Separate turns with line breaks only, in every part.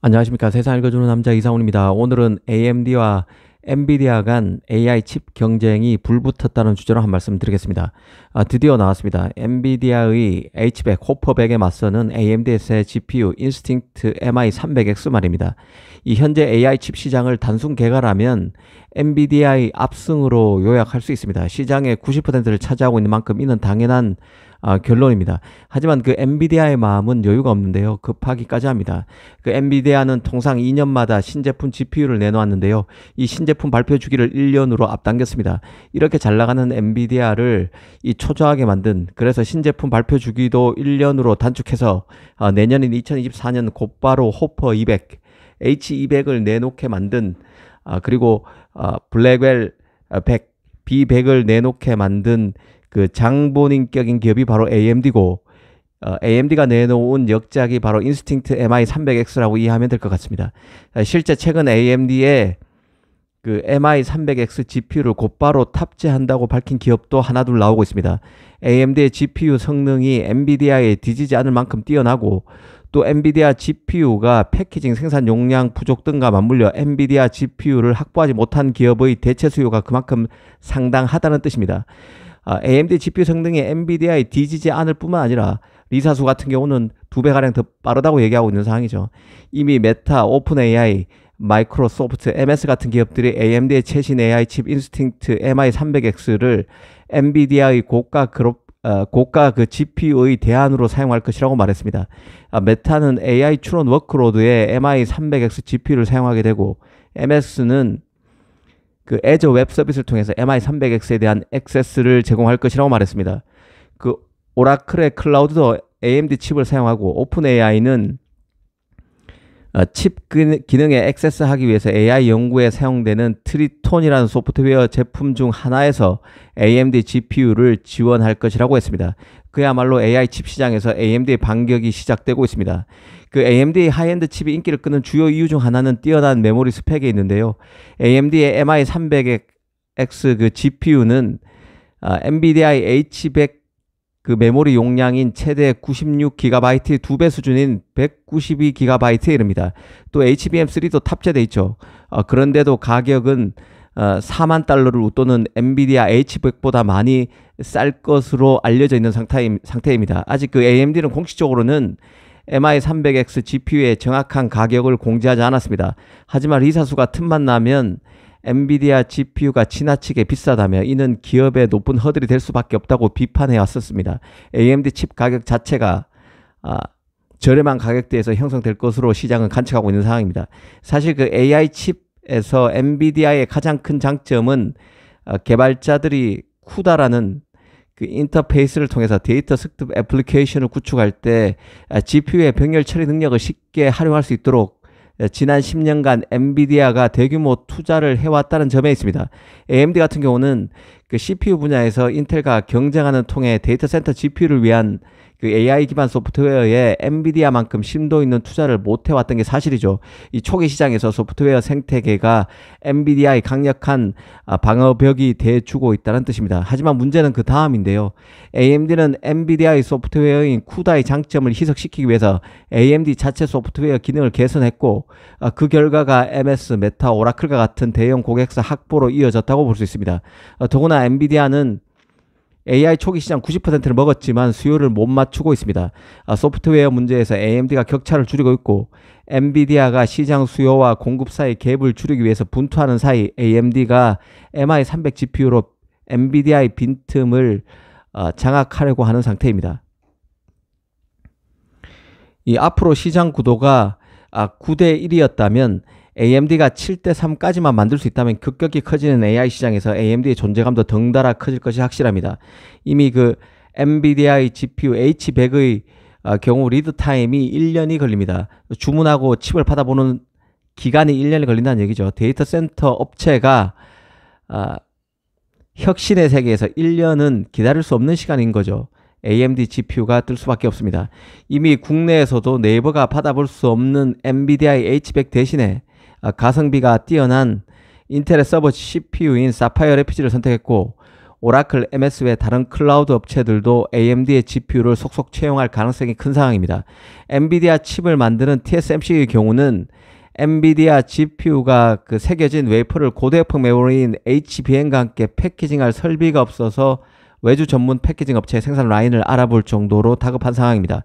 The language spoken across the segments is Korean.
안녕하십니까. 세상 읽어주는 남자 이상훈입니다. 오늘은 AMD와 엔비디아 간 AI 칩 경쟁이 불붙었다는 주제로 한 말씀 드리겠습니다. 드디어 나왔습니다. 엔비디아의 H100, 호퍼100에 맞서는 AMD의 새 GPU 인스팅트 MI300X 말입니다. 이 현재 AI 칩 시장을 단순 개괄하면 엔비디아의 압승으로 요약할 수 있습니다. 시장의 90%를 차지하고 있는 만큼 이는 당연한 결론입니다. 하지만 그 엔비디아의 마음은 여유가 없는데요. 급하기까지 합니다. 그 엔비디아는 통상 2년마다 신제품 GPU를 내놓았는데요. 이 신제품 발표 주기를 1년으로 앞당겼습니다. 이렇게 잘 나가는 엔비디아를 이 초조하게 만든, 그래서 신제품 발표 주기도 1년으로 단축해서 내년인 2024년 곧바로 호퍼 200, H200을 내놓게 만든, 그리고 블랙웰 100, B100을 내놓게 만든 그 장본인격인 기업이 바로 AMD고, AMD가 내놓은 역작이 바로 인스팅트 MI300X라고 이해하면 될 것 같습니다. 실제 최근 AMD의 그 MI300X GPU를 곧바로 탑재한다고 밝힌 기업도 하나둘 나오고 있습니다. AMD의 GPU 성능이 엔비디아에 뒤지지 않을 만큼 뛰어나고, 또 엔비디아 GPU가 패키징 생산 용량 부족 등과 맞물려 엔비디아 GPU를 확보하지 못한 기업의 대체 수요가 그만큼 상당하다는 뜻입니다. AMD GPU 성능이 엔비디아에 뒤지지 않을 뿐만 아니라 리사수 같은 경우는 2배가량 더 빠르다고 얘기하고 있는 상황이죠. 이미 메타, 오픈 AI, 마이크로소프트, MS 같은 기업들이 AMD의 최신 AI 칩 인스팅트 MI300X를 엔비디아의 고가 그 GPU의 대안으로 사용할 것이라고 말했습니다. 메타는 AI 추론 워크로드에 MI300X GPU를 사용하게 되고, MS는 그 애저 웹 서비스를 통해서 MI300X에 대한 액세스를 제공할 것이라고 말했습니다. 그 오라클의 클라우드도 AMD 칩을 사용하고, 오픈 AI는 칩 기능에 액세스하기 위해서 AI 연구에 사용되는 트리톤이라는 소프트웨어 제품 중 하나에서 AMD GPU를 지원할 것이라고 했습니다. 그야말로 AI 칩 시장에서 AMD의 반격이 시작되고 있습니다. 그 AMD의 하이엔드 칩이 인기를 끄는 주요 이유 중 하나는 뛰어난 메모리 스펙에 있는데요. AMD의 MI300X 그 GPU는 엔비디아의 H100 그 메모리 용량인 최대 96GB 2배 수준인 192GB에 이릅니다. 또 HBM3도 탑재되어 있죠. 그런데도 가격은 4만 달러를 웃도는 엔비디아 H100보다 많이 쌀 것으로 알려져 있는 상태입니다. 아직 그 AMD는 공식적으로는 MI300X GPU의 정확한 가격을 공지하지 않았습니다. 하지만 리사수가 틈만 나면 엔비디아 GPU가 지나치게 비싸다며 이는 기업의 높은 허들이 될 수밖에 없다고 비판해 왔었습니다. AMD 칩 가격 자체가 저렴한 가격대에서 형성될 것으로 시장은 관측하고 있는 상황입니다. 사실 그 AI 칩에서 엔비디아의 가장 큰 장점은 개발자들이 쿠다라는 그 인터페이스를 통해서 데이터 습득 애플리케이션을 구축할 때 GPU의 병렬 처리 능력을 쉽게 활용할 수 있도록 지난 10년간 엔비디아가 대규모 투자를 해왔다는 점에 있습니다. AMD 같은 경우는 그 CPU 분야에서 인텔과 경쟁하는 통해 데이터 센터 GPU를 위한 그 AI 기반 소프트웨어에 엔비디아만큼 심도 있는 투자를 못 해왔던 게 사실이죠. 이 초기 시장에서 소프트웨어 생태계가 엔비디아의 강력한 방어벽이 돼주고 있다는 뜻입니다. 하지만 문제는 그 다음인데요. AMD는 엔비디아의 소프트웨어인 쿠다의 장점을 희석시키기 위해서 AMD 자체 소프트웨어 기능을 개선했고, 그 결과가 MS, 메타, 오라클과 같은 대형 고객사 확보로 이어졌다고 볼 수 있습니다. 더구나 엔비디아는 AI 초기 시장 90%를 먹었지만 수요를 못 맞추고 있습니다. 소프트웨어 문제에서 AMD가 격차를 줄이고 있고, 엔비디아가 시장 수요와 공급 사이 갭을 줄이기 위해서 분투하는 사이 AMD가 MI300 GPU로 엔비디아의 빈틈을 장악하려고 하는 상태입니다. 이 앞으로 시장 구도가 9대 1이었다면 AMD가 7대 3까지만 만들 수 있다면 급격히 커지는 AI 시장에서 AMD의 존재감도 덩달아 커질 것이 확실합니다. 이미 그 엔비디아의 GPU H100의 경우 리드 타임이 1년이 걸립니다. 주문하고 칩을 받아보는 기간이 1년이 걸린다는 얘기죠. 데이터 센터 업체가 혁신의 세계에서 1년은 기다릴 수 없는 시간인 거죠. AMD GPU가 뜰 수밖에 없습니다. 이미 국내에서도 네이버가 받아볼 수 없는 엔비디아의 H100 대신에 가성비가 뛰어난 인텔의 서버 CPU인 사파이어 래피즈를 선택했고, 오라클, MS 외 다른 클라우드 업체들도 AMD의 GPU를 속속 채용할 가능성이 큰 상황입니다. 엔비디아 칩을 만드는 TSMC의 경우는 엔비디아 GPU가 그 새겨진 웨이퍼를 고대역폭 메모리인 HBM과 함께 패키징할 설비가 없어서 외주 전문 패키징 업체의 생산 라인을 알아볼 정도로 다급한 상황입니다.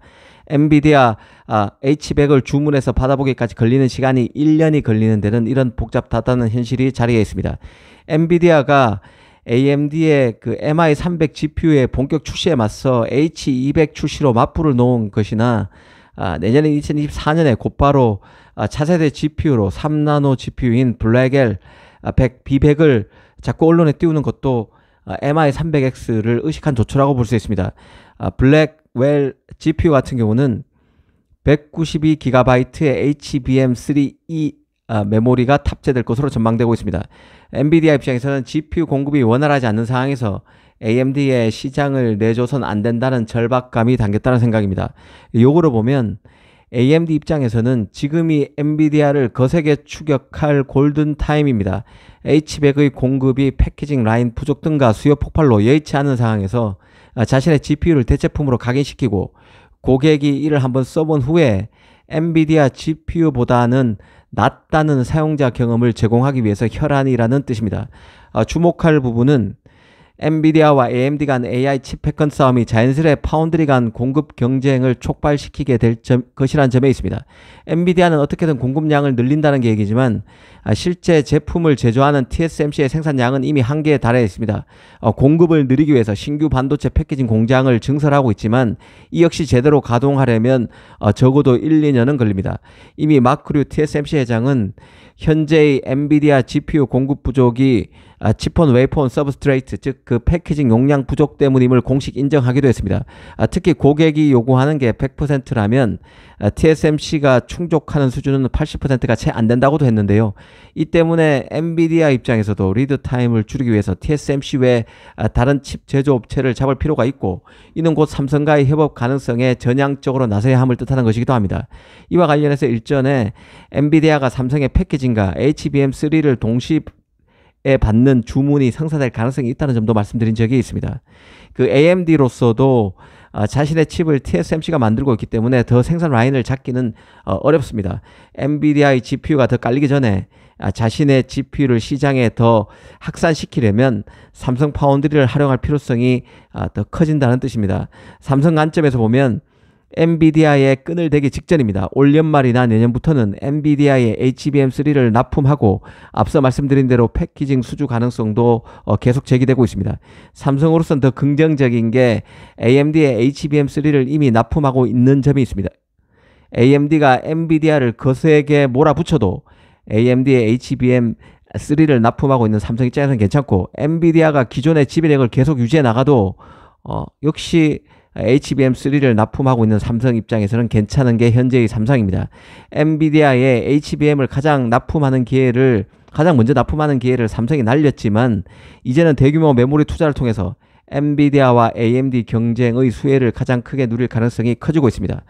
엔비디아 H100을 주문해서 받아보기까지 걸리는 시간이 1년이 걸리는 데는 이런 복잡하다는 현실이 자리해 있습니다. 엔비디아가 AMD의 그 MI300 GPU의 본격 출시에 맞서 H200 출시로 맞불을 놓은 것이나 내년에 2024년에 곧바로 차세대 GPU로 3나노 GPU인 블랙엘 B100을 자꾸 언론에 띄우는 것도 MI300X를 의식한 조처라고 볼 수 있습니다. 블랙웰 GPU 같은 경우는 192GB의 HBM3E 메모리가 탑재될 것으로 전망되고 있습니다. 엔비디아 입장에서는 GPU 공급이 원활하지 않는 상황에서 AMD의 시장을 내줘선 안 된다는 절박감이 담겼다는 생각입니다. 요거로 보면 AMD 입장에서는 지금이 엔비디아를 거세게 추격할 골든타임입니다. H100의 공급이 패키징 라인 부족 등과 수요 폭발로 여의치 않은 상황에서 자신의 GPU를 대체품으로 각인시키고 고객이 이를 한번 써본 후에 엔비디아 GPU보다는 낫다는 사용자 경험을 제공하기 위해서 혈안이라는 뜻입니다. 주목할 부분은 엔비디아와 AMD 간 AI 칩 패권 싸움이 자연스레 파운드리 간 공급 경쟁을 촉발시키게 될 것이라는 점에 있습니다. 엔비디아는 어떻게든 공급량을 늘린다는 계획이지만 실제 제품을 제조하는 TSMC의 생산량은 이미 한계에 달해 있습니다. 공급을 늘리기 위해서 신규 반도체 패키징 공장을 증설하고 있지만 이 역시 제대로 가동하려면 적어도 1, 2년은 걸립니다. 이미 마크류 TSMC 회장은 현재의 엔비디아 GPU 공급 부족이 칩온, 웨이폰, 서브스트레이트 즉 그 패키징 용량 부족 때문임을 공식 인정하기도 했습니다. 특히 고객이 요구하는 게 100%라면 TSMC가 충족하는 수준은 80%가 채 안 된다고도 했는데요. 이 때문에 엔비디아 입장에서도 리드 타임을 줄이기 위해서 TSMC 외 다른 칩 제조업체를 잡을 필요가 있고 이는 곧 삼성과의 협업 가능성에 전향적으로 나서야 함을 뜻하는 것이기도 합니다. 이와 관련해서 일전에 엔비디아가 삼성의 패키징과 HBM3를 동시 받는 주문이 성사될 가능성이 있다는 점도 말씀드린 적이 있습니다. 그 AMD로서도 자신의 칩을 TSMC가 만들고 있기 때문에 더 생산 라인을 잡기는 어렵습니다. 엔비디아의 GPU가 더 깔리기 전에 자신의 GPU를 시장에 더 확산시키려면 삼성 파운드리를 활용할 필요성이 더 커진다는 뜻입니다. 삼성 관점에서 보면 엔비디아의 끈을 대기 직전입니다. 올 연말이나 내년부터는 엔비디아의 HBM3를 납품하고 앞서 말씀드린 대로 패키징 수주 가능성도 계속 제기되고 있습니다. 삼성으로서는 더 긍정적인 게 AMD의 HBM3를 이미 납품하고 있는 점이 있습니다. AMD가 엔비디아를 거세게 몰아붙여도 AMD의 HBM3를 납품하고 있는 삼성 입장에서는 괜찮고 엔비디아가 기존의 지배력을 계속 유지해 나가도 역시 HBM3를 납품하고 있는 삼성 입장에서는 괜찮은 게 현재의 삼성입니다. 엔비디아의 HBM을 가장 먼저 납품하는 기회를 삼성이 날렸지만 이제는 대규모 메모리 투자를 통해서 엔비디아와 AMD 경쟁의 수혜를 가장 크게 누릴 가능성이 커지고 있습니다.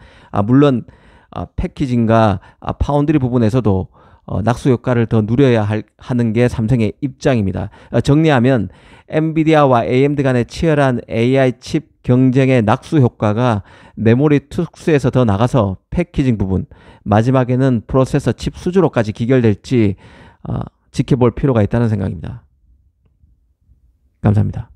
물론 패키징과 파운드리 부분에서도 낙수 효과를 더 누려야 하는 게 삼성의 입장입니다. 정리하면 엔비디아와 AMD 간의 치열한 AI 칩 경쟁의 낙수 효과가 메모리 특수에서 더 나가서 패키징 부분, 마지막에는 프로세서 칩 수주로까지 기결될지 지켜볼 필요가 있다는 생각입니다. 감사합니다.